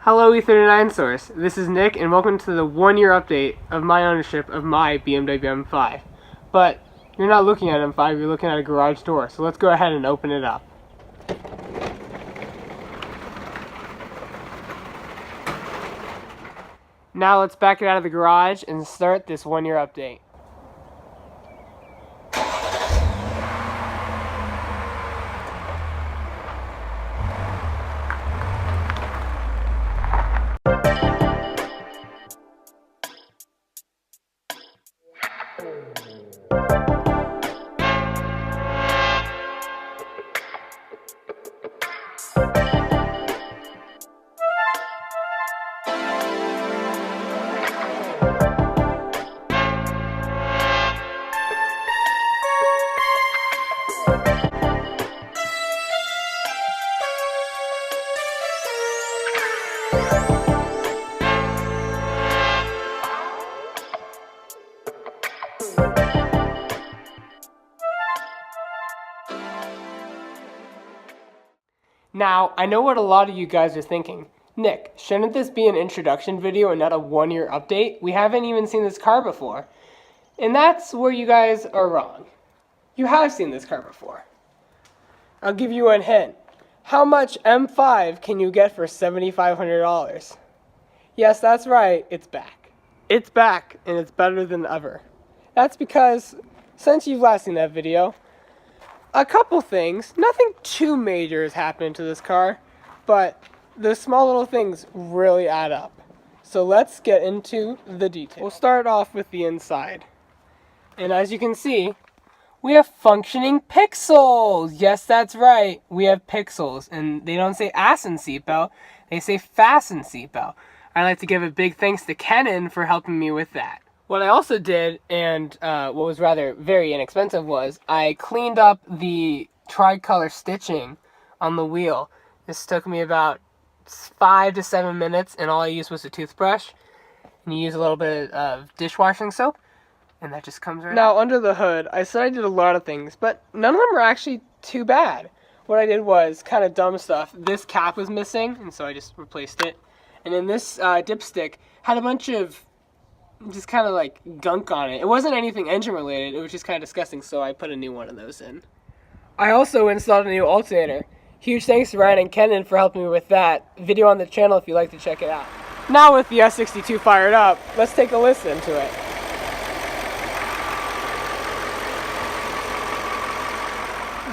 Hello E39 source, this is Nick and welcome to the 1-year update of my ownership of my BMW M5. But you're not looking at M5, you're looking at a garage door, so let's go ahead and open it up. Now let's back it out of the garage and start this 1-year update. Now, I know what a lot of you guys are thinking. Nick, shouldn't this be an introduction video and not a 1-year update? We haven't even seen this car before. And that's where you guys are wrong. You have seen this car before. I'll give you a hint. How much M5 can you get for $7,500? Yes, that's right, it's back. It's back, and it's better than ever. That's because, since you've last seen that video, a couple things, nothing too major has happened to this car, but the small little things really add up. So let's get into the details. We'll start off with the inside. And as you can see, we have functioning pixels. Yes, that's right, we have pixels. And they don't say assen seatbelt, they say fasten seatbelt. I'd like to give a big thanks to Canon for helping me with that. What I also did, and what was rather very inexpensive, was I cleaned up the tricolor stitching on the wheel. This took me about 5 to 7 minutes, and all I used was a toothbrush. And you use a little bit of dishwashing soap, and that just comes right out. Now, under the hood, I said I did a lot of things, but none of them were actually too bad. What I did was kind of dumb stuff. This cap was missing, and so I just replaced it. And then this dipstick had a bunch of just kind of like gunk on it. It wasn't anything engine related, it was just kind of disgusting, so I put a new one of those in. I also installed a new alternator. Huge thanks to Ryan and Kenan for helping me with that. Video on the channel if you'd like to check it out. Now with the S62 fired up, let's take a listen to it.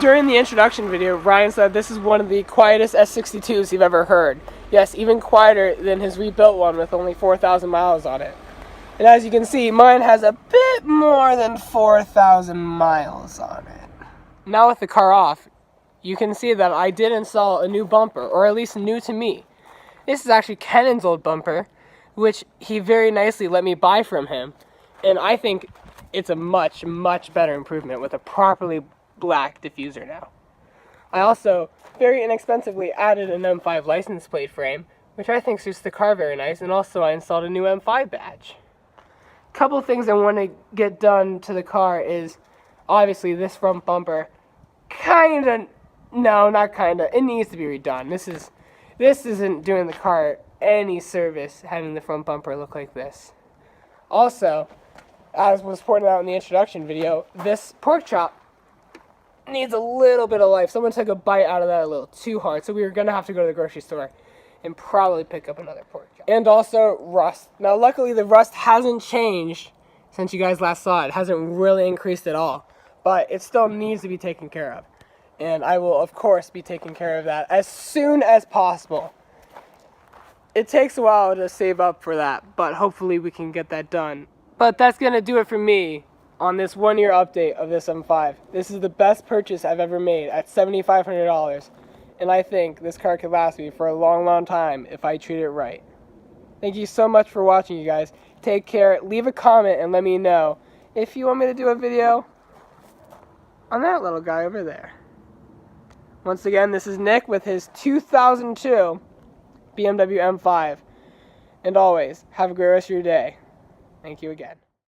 During the introduction video, Ryan said this is one of the quietest S62s you've ever heard. Yes, even quieter than his rebuilt one with only 4,000 miles on it. And as you can see, mine has a bit more than 4,000 miles on it. Now with the car off, you can see that I did install a new bumper, or at least new to me. This is actually Kenan's old bumper, which he very nicely let me buy from him. And I think it's a much, much better improvement with a properly black diffuser now. I also very inexpensively added an M5 license plate frame, which I think suits the car very nice, and also I installed a new M5 badge. Couple things I want to get done to the car is obviously this front bumper. It needs to be redone. This isn't doing the car any service having the front bumper look like this. Also, as was pointed out in the introduction video, this pork chop needs a little bit of life. Someone took a bite out of that a little too hard, so we were gonna have to go to the grocery store and probably pick up another pork chop. And also rust. Now luckily the rust hasn't changed since you guys last saw it. It hasn't really increased at all. But it still needs to be taken care of. And I will of course be taking care of that as soon as possible. It takes a while to save up for that, but hopefully we can get that done. But that's gonna do it for me on this 1-year update of this M5. This is the best purchase I've ever made at $7,500. And I think this car could last me for a long, long time if I treat it right. Thank you so much for watching, you guys. Take care. Leave a comment and let me know if you want me to do a video on that little guy over there. Once again, this is Nick with his 2002 BMW M5. And always, have a great rest of your day. Thank you again.